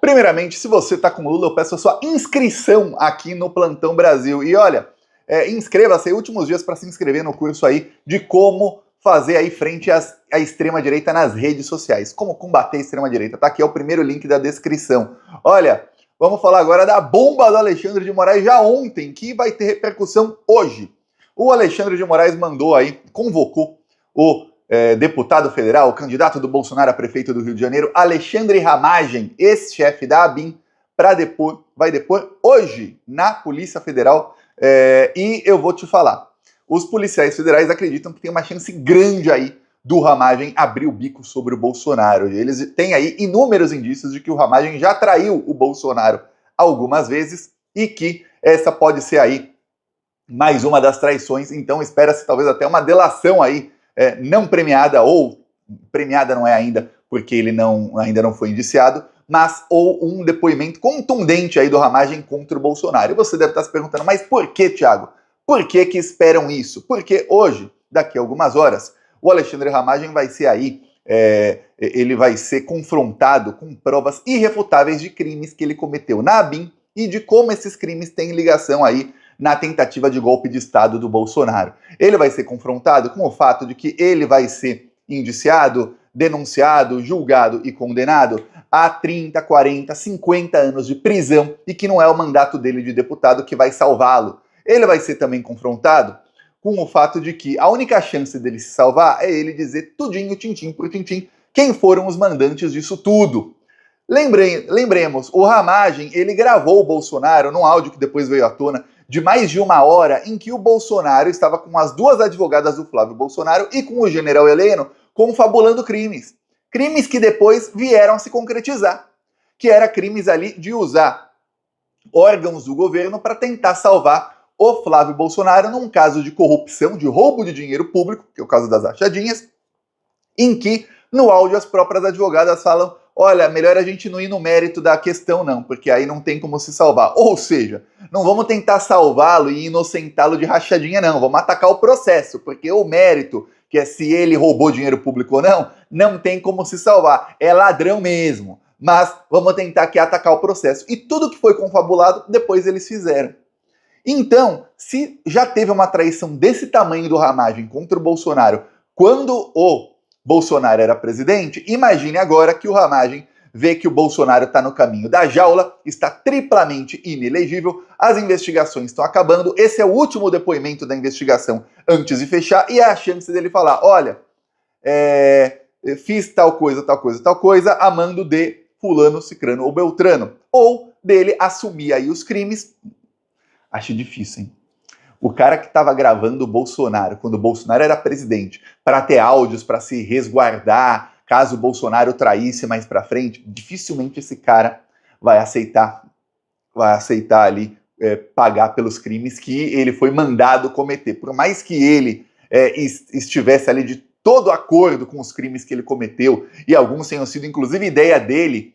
Primeiramente, se você está com o Lula, eu peço a sua inscrição aqui no Plantão Brasil. E olha, inscreva-se, últimos dias para se inscrever no curso aí de como fazer aí frente à extrema-direita nas redes sociais. Como combater a extrema-direita. Tá aqui, é o primeiro link da descrição. Olha, vamos falar agora da bomba do Alexandre de Moraes já ontem, que vai ter repercussão hoje. O Alexandre de Moraes convocou o deputado federal, candidato do Bolsonaro a prefeito do Rio de Janeiro, Alexandre Ramagem, ex-chefe da ABIN, vai depor hoje na Polícia Federal. E eu vou te falar, os policiais federais acreditam que tem uma chance grande aí do Ramagem abrir o bico sobre o Bolsonaro. Eles têm aí inúmeros indícios de que o Ramagem já traiu o Bolsonaro algumas vezes e que essa pode ser aí mais uma das traições. Então espera-se talvez até uma delação aí não premiada, ou premiada não é ainda, porque ele ainda não foi indiciado, mas ou um depoimento contundente aí do Ramagem contra o Bolsonaro. E você deve estar se perguntando, mas por que, Thiago? Por que esperam isso? Porque hoje, daqui a algumas horas, o Alexandre Ramagem vai ser aí, ele vai ser confrontado com provas irrefutáveis de crimes que ele cometeu na ABIN e de como esses crimes têm ligação aí na tentativa de golpe de Estado do Bolsonaro. Ele vai ser confrontado com o fato de que ele vai ser indiciado, denunciado, julgado e condenado a 30, 40, 50 anos de prisão e que não é o mandato dele de deputado que vai salvá-lo. Ele vai ser também confrontado com o fato de que a única chance dele se salvar é ele dizer tudinho, tintim por tintim, quem foram os mandantes disso tudo. Lembremos, o Ramagem, ele gravou o Bolsonaro num áudio que depois veio à tona, de mais de 1 hora, em que o Bolsonaro estava com as duas advogadas do Flávio Bolsonaro e com o general Heleno confabulando crimes. Crimes que depois vieram a se concretizar, que era crimes ali de usar órgãos do governo para tentar salvar o Flávio Bolsonaro num caso de corrupção, de roubo de dinheiro público, que é o caso das rachadinhas, em que no áudio as próprias advogadas falam: olha, melhor a gente não ir no mérito da questão não, porque aí não tem como se salvar. Ou seja, não vamos tentar salvá-lo e inocentá-lo de rachadinha não, vamos atacar o processo, porque o mérito, que é se ele roubou dinheiro público ou não, não tem como se salvar, é ladrão mesmo. Mas vamos tentar aqui atacar o processo. E tudo que foi confabulado, depois eles fizeram. Então, se já teve uma traição desse tamanho do Ramagem contra o Bolsonaro, quando o Bolsonaro era presidente, imagine agora que o Ramagem vê que o Bolsonaro está no caminho da jaula, está triplamente inelegível, as investigações estão acabando, esse é o último depoimento da investigação antes de fechar, e é a chance dele falar: olha, fiz tal coisa, tal coisa, tal coisa, a mando de fulano, cicrano ou beltrano. Ou dele assumir aí os crimes. Acho difícil, hein? O cara que estava gravando o Bolsonaro, quando o Bolsonaro era presidente, para ter áudios, para se resguardar, caso o Bolsonaro traísse mais para frente, dificilmente esse cara vai aceitar ali pagar pelos crimes que ele foi mandado cometer. Por mais que ele estivesse ali de todo acordo com os crimes que ele cometeu, e alguns tenham sido inclusive ideia dele,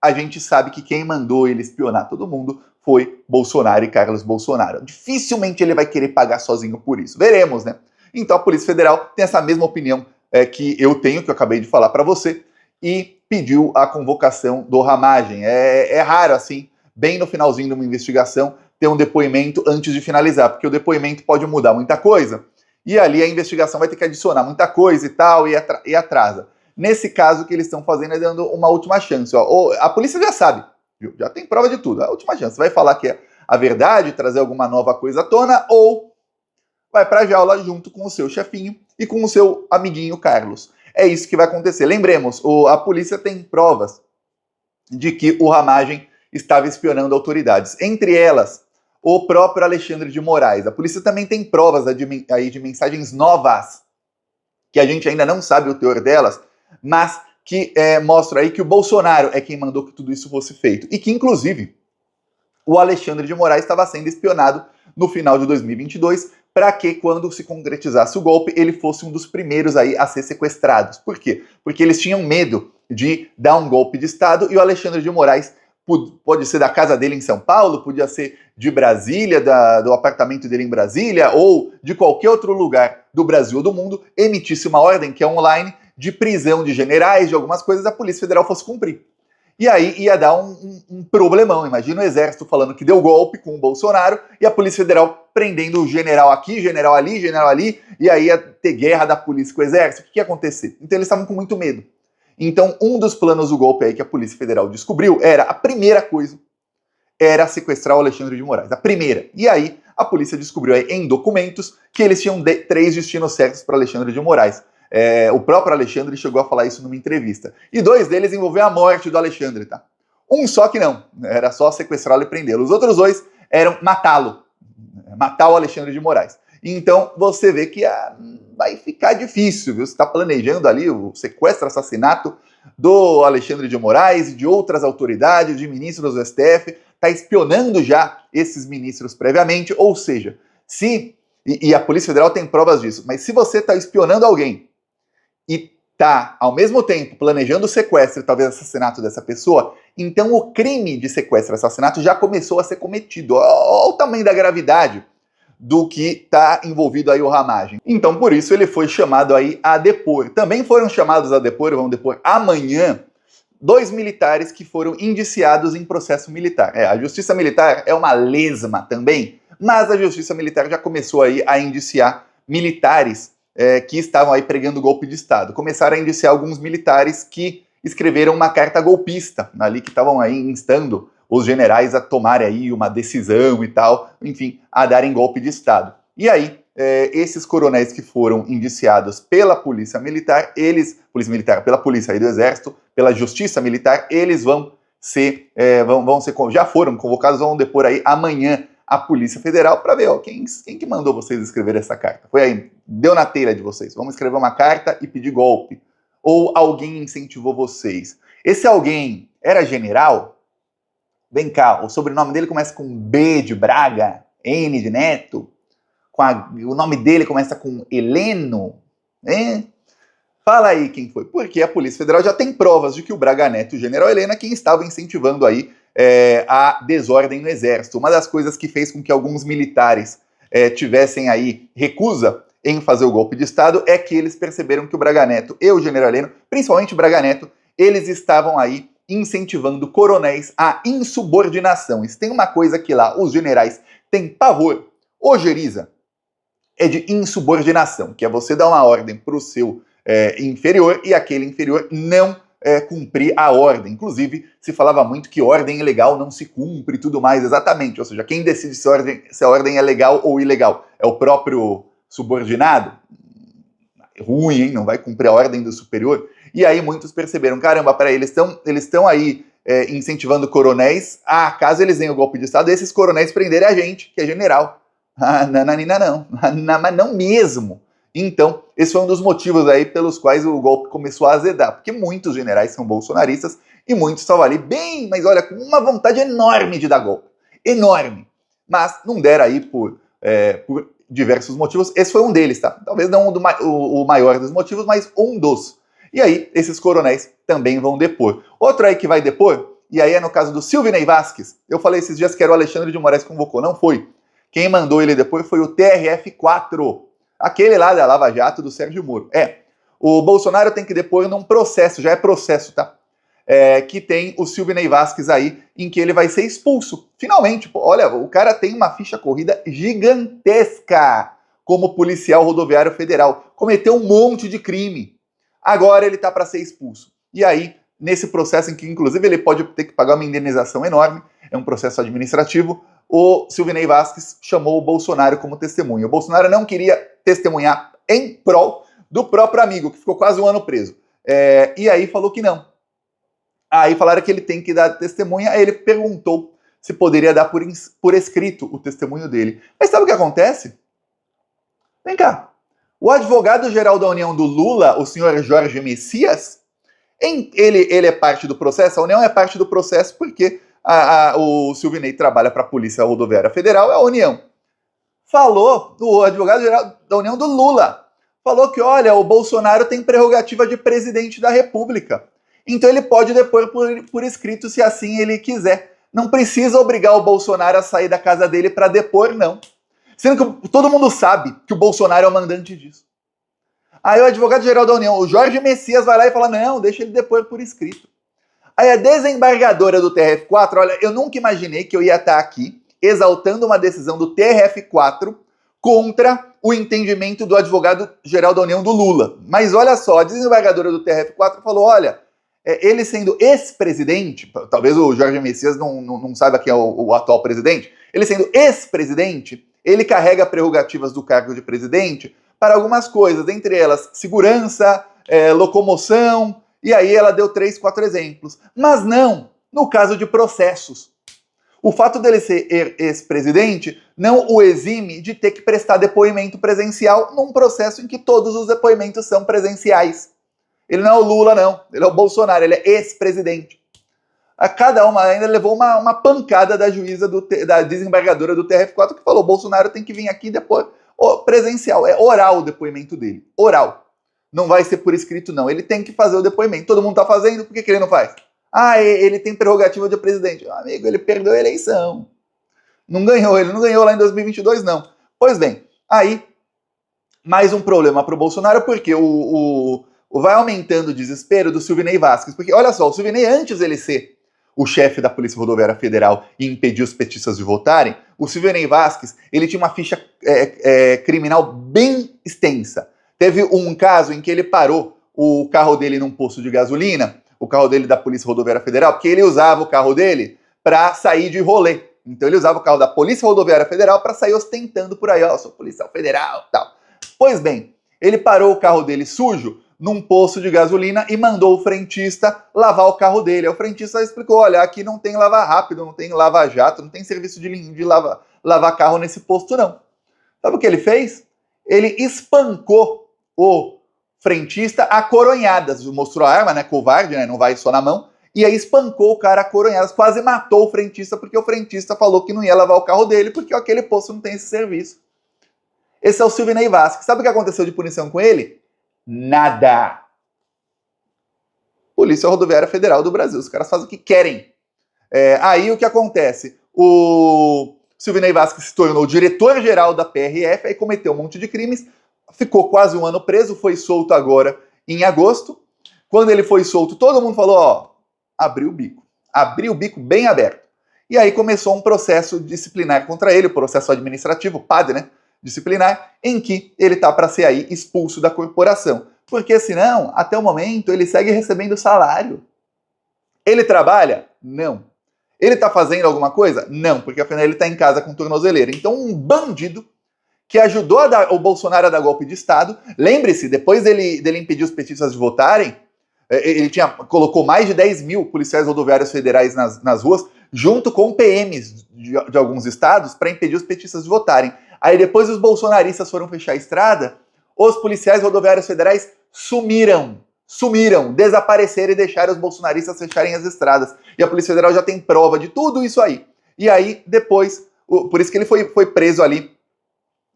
a gente sabe que quem mandou ele espionar todo mundo foi Bolsonaro e Carlos Bolsonaro. Dificilmente ele vai querer pagar sozinho por isso. Veremos, né? Então a Polícia Federal tem essa mesma opinião que eu tenho, que eu acabei de falar para você, e pediu a convocação do Ramagem. É raro, assim, bem no finalzinho de uma investigação, ter um depoimento antes de finalizar, porque o depoimento pode mudar muita coisa, e ali a investigação vai ter que adicionar muita coisa e tal, e atrasa. Nesse caso, o que eles estão fazendo é dando uma última chance. Ó. A polícia já sabe, já tem prova de tudo. A última chance. Vai falar que é a verdade, trazer alguma nova coisa à tona, ou vai pra jaula junto com o seu chefinho e com o seu amiguinho Carlos. É isso que vai acontecer. Lembremos, a polícia tem provas de que o Ramagem estava espionando autoridades. Entre elas, o próprio Alexandre de Moraes. A polícia também tem provas aí de mensagens novas, que a gente ainda não sabe o teor delas, mas que mostra aí que o Bolsonaro é quem mandou que tudo isso fosse feito. E que, inclusive, o Alexandre de Moraes estava sendo espionado no final de 2022 para que, quando se concretizasse o golpe, ele fosse um dos primeiros aí a ser sequestrados. Por quê? Porque eles tinham medo de dar um golpe de Estado e o Alexandre de Moraes pode ser da casa dele em São Paulo, podia ser de Brasília, do apartamento dele em Brasília, ou de qualquer outro lugar do Brasil ou do mundo, emitisse uma ordem que é online de prisão de generais, de algumas coisas, a Polícia Federal fosse cumprir. E aí ia dar um problemão. Imagina o exército falando que deu golpe com o Bolsonaro e a Polícia Federal prendendo o general aqui, general ali, e aí ia ter guerra da polícia com o exército. O que ia acontecer? Então eles estavam com muito medo. Então um dos planos do golpe aí que a Polícia Federal descobriu era, a primeira coisa, era sequestrar o Alexandre de Moraes. A primeira. E aí a polícia descobriu aí em documentos que eles tinham 3 destinos certos para Alexandre de Moraes. O próprio Alexandre chegou a falar isso numa entrevista. E 2 deles envolviam a morte do Alexandre, tá? Um só que não, era só sequestrá-lo e prendê-lo. Os outros 2 eram matá-lo, matar o Alexandre de Moraes. Então você vê que vai ficar difícil, viu? Você está planejando ali o sequestro, assassinato do Alexandre de Moraes e de outras autoridades, de ministros do STF, está espionando já esses ministros previamente, ou seja, e a Polícia Federal tem provas disso, mas se você está espionando alguém e está, ao mesmo tempo, planejando o sequestro e talvez assassinato dessa pessoa, então o crime de sequestro e assassinato já começou a ser cometido. Olha o tamanho da gravidade do que está envolvido aí o Ramagem. Então, por isso, ele foi chamado aí a depor. Também foram chamados a depor, vão depor amanhã, 2 militares que foram indiciados em processo militar. A Justiça Militar é uma lesma também, mas a Justiça Militar já começou aí a indiciar militares que estavam aí pregando golpe de Estado. Começaram a indiciar alguns militares que escreveram uma carta golpista, ali que estavam aí instando os generais a tomarem aí uma decisão e tal, enfim, a darem golpe de Estado. E aí, esses coronéis que foram indiciados pela Polícia Militar, pela Polícia aí do Exército, pela Justiça Militar, eles vão ser, já foram convocados, vão depor aí amanhã a Polícia Federal para ver, ó, quem que mandou vocês escrever essa carta? Foi aí, deu na telha de vocês, vamos escrever uma carta e pedir golpe. Ou alguém incentivou vocês. Esse alguém era general? Vem cá, o sobrenome dele começa com B de Braga, N de Neto, o nome dele começa com Heleno, né? Fala aí quem foi. Porque a Polícia Federal já tem provas de que o Braga Neto e o general Helena quem estavam incentivando aí a desordem no Exército. Uma das coisas que fez com que alguns militares tivessem aí recusa em fazer o golpe de Estado é que eles perceberam que o Braga Neto e o general Heleno, principalmente o Braga Neto, eles estavam aí incentivando coronéis à insubordinação. Isso tem uma coisa que lá os generais têm pavor, ojeriza, é de insubordinação, que é você dar uma ordem para o seu inferior e aquele inferior não cumprir a ordem. Inclusive, se falava muito que ordem ilegal não se cumpre e tudo mais, exatamente. Ou seja, quem decide se a ordem é legal ou ilegal é o próprio subordinado. Ruim, hein? Não vai cumprir a ordem do superior. E aí muitos perceberam, caramba, peraí, eles estão aí incentivando coronéis, caso eles deem o golpe de Estado, esses coronéis prenderem a gente, que é general. Nananina não, mas não mesmo. Então, esse foi um dos motivos aí pelos quais o golpe começou a azedar, porque muitos generais são bolsonaristas e muitos estavam ali bem, mas olha, com uma vontade enorme de dar golpe. Enorme. Mas não deram aí por diversos motivos. Esse foi um deles, tá? Talvez não o maior dos motivos, mas um dos. E aí, esses coronéis também vão depor. Outro aí que vai depor, e aí é no caso do Silvinei Vasquez. Eu falei esses dias que era o Alexandre de Moraes que convocou, não foi. Quem mandou ele depor foi o TRF4, aquele lá da Lava Jato do Sérgio Moro. O Bolsonaro tem que depor num processo, já é processo, tá? Que tem o Silvinei Vasquez aí, em que ele vai ser expulso. Finalmente, pô, olha, o cara tem uma ficha corrida gigantesca como policial rodoviário federal. Cometeu um monte de crime. Agora ele tá para ser expulso. E aí, nesse processo em que, inclusive, ele pode ter que pagar uma indenização enorme, é um processo administrativo, o Silvinei Vasquez chamou o Bolsonaro como testemunha. O Bolsonaro não queria testemunhar em prol do próprio amigo, que ficou quase um ano preso. E aí falou que não. Aí falaram que ele tem que dar testemunha, aí ele perguntou se poderia dar por escrito o testemunho dele. Mas sabe o que acontece? Vem cá. O advogado-geral da União do Lula, o senhor Jorge Messias, ele é parte do processo, a União é parte do processo porque o Silvinei trabalha para a Polícia Rodoviária Federal, é a União. Falou, o advogado-geral da União do Lula, falou que, olha, o Bolsonaro tem prerrogativa de presidente da República. Então ele pode depor por escrito se assim ele quiser. Não precisa obrigar o Bolsonaro a sair da casa dele para depor, não. Sendo que todo mundo sabe que o Bolsonaro é o mandante disso. Aí o advogado-geral da União, o Jorge Messias, vai lá e fala, não, deixa ele depor por escrito. Aí a desembargadora do TRF4, olha, eu nunca imaginei que eu ia estar aqui exaltando uma decisão do TRF4 contra o entendimento do advogado-geral da União do Lula. Mas olha só, a desembargadora do TRF4 falou, olha, ele sendo ex-presidente, talvez o Jorge Messias não saiba quem é o atual presidente, ele sendo ex-presidente, ele carrega prerrogativas do cargo de presidente para algumas coisas, entre elas segurança, locomoção, e aí ela deu 3, 4 exemplos. Mas não no caso de processos. O fato dele ser ex-presidente não o exime de ter que prestar depoimento presencial num processo em que todos os depoimentos são presenciais. Ele não é o Lula, não. Ele é o Bolsonaro, ele é ex-presidente. A cada uma ainda levou uma pancada da juíza, da desembargadora do TRF4, que falou, Bolsonaro tem que vir aqui depois. Presencial, é oral o depoimento dele. Oral. Não vai ser por escrito, não. Ele tem que fazer o depoimento. Todo mundo tá fazendo, por que ele não faz? Ah, ele tem prerrogativa de presidente. Amigo, ele perdeu a eleição. Não ganhou, ele não ganhou lá em 2022, não. Pois bem, aí, mais um problema pro Bolsonaro, porque vai aumentando o desespero do Silvinei Vasquez. Porque, olha só, o Silvinei, antes dele ser o chefe da Polícia Rodoviária Federal e impedir os petistas de votarem, o Silvinei Vasquez, ele tinha uma ficha criminal bem extensa. Teve um caso em que ele parou o carro dele num posto de gasolina, o carro dele da Polícia Rodoviária Federal, porque ele usava o carro dele para sair de rolê. Então ele usava o carro da Polícia Rodoviária Federal para sair ostentando por aí, ó, sou policial federal e tal. Pois bem, ele parou o carro dele sujo num posto de gasolina e mandou o frentista lavar o carro dele. Aí o frentista explicou, olha, aqui não tem lava rápido, não tem lava jato, não tem serviço de lavar carro nesse posto não. Sabe o que ele fez? Ele espancou o frentista a coronhadas, mostrou a arma, né, covarde, né, não vai só na mão, e aí espancou o cara a coronhadas, quase matou o frentista, porque o frentista falou que não ia lavar o carro dele, porque aquele posto não tem esse serviço. Esse é o Silvinei Vasquez. Sabe o que aconteceu de punição com ele? Nada. Polícia Rodoviária Federal do Brasil, os caras fazem o que querem. Aí o que acontece? O Silvinei Vasquez se tornou diretor-geral da PRF, aí cometeu um monte de crimes, ficou quase um ano preso, foi solto agora em agosto. Quando ele foi solto, todo mundo falou, ó, abriu o bico bem aberto. E aí começou um processo disciplinar contra ele, o processo administrativo, PAD, né, disciplinar, em que ele tá para ser aí expulso da corporação. Porque senão, até o momento, ele segue recebendo salário. Ele trabalha? Não. Ele tá fazendo alguma coisa? Não, porque afinal ele tá em casa com tornozeleira. Então um bandido que ajudou o Bolsonaro a dar golpe de Estado. Lembre-se, depois dele impedir os petistas de votarem, ele colocou mais de 10 mil policiais rodoviários federais nas ruas, junto com PMs de alguns estados, para impedir os petistas de votarem. Aí depois os bolsonaristas foram fechar a estrada, os policiais rodoviários federais sumiram, desapareceram e deixaram os bolsonaristas fecharem as estradas. E a Polícia Federal já tem prova de tudo isso aí. E aí depois, por isso que ele foi preso ali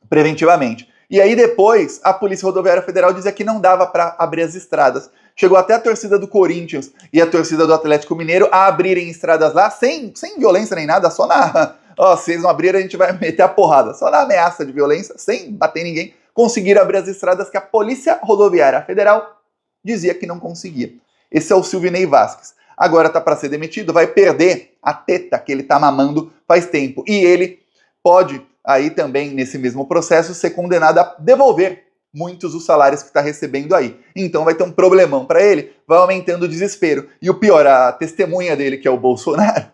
preventivamente. E aí depois, a Polícia Rodoviária Federal dizia que não dava para abrir as estradas. Chegou até a torcida do Corinthians e a torcida do Atlético Mineiro a abrirem estradas lá, sem violência nem nada, só na... Ó, se eles não abrirem, a gente vai meter a porrada. Só na ameaça de violência, sem bater ninguém, conseguiram abrir as estradas que a Polícia Rodoviária Federal dizia que não conseguia. Esse é o Silvinei Vasquez. Agora tá para ser demitido, vai perder a teta que ele tá mamando faz tempo. E ele pode... aí também, nesse mesmo processo, ser condenado a devolver muitos dos salários que está recebendo aí. Então vai ter um problemão para ele, vai aumentando o desespero. E o pior, a testemunha dele, que é o Bolsonaro,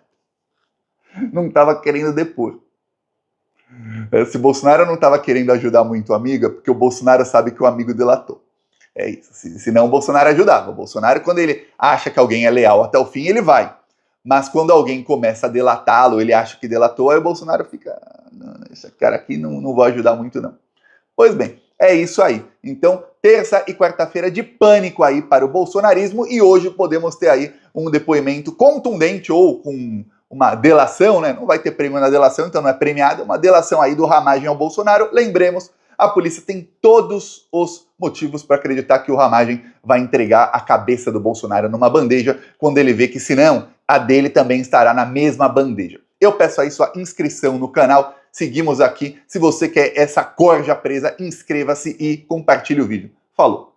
não estava querendo depor. Se o Bolsonaro não estava querendo ajudar muito o amigo, é porque o Bolsonaro sabe que o amigo delatou. É isso. Senão o Bolsonaro ajudava. O Bolsonaro, quando ele acha que alguém é leal até o fim, ele vai. Mas quando alguém começa a delatá-lo, ele acha que delatou, aí o Bolsonaro fica... Não, esse cara aqui não vai ajudar muito, não. Pois bem, é isso aí. Então, terça e quarta-feira de pânico aí para o bolsonarismo, e hoje podemos ter aí um depoimento contundente ou com uma delação, né? Não vai ter prêmio na delação, então não é premiado, uma delação aí do Ramagem ao Bolsonaro. Lembremos, a polícia tem todos os motivos para acreditar que o Ramagem vai entregar a cabeça do Bolsonaro numa bandeja, quando ele vê que, senão, a dele também estará na mesma bandeja. Eu peço aí sua inscrição no canal, seguimos aqui. Se você quer essa corja presa, inscreva-se e compartilhe o vídeo. Falou!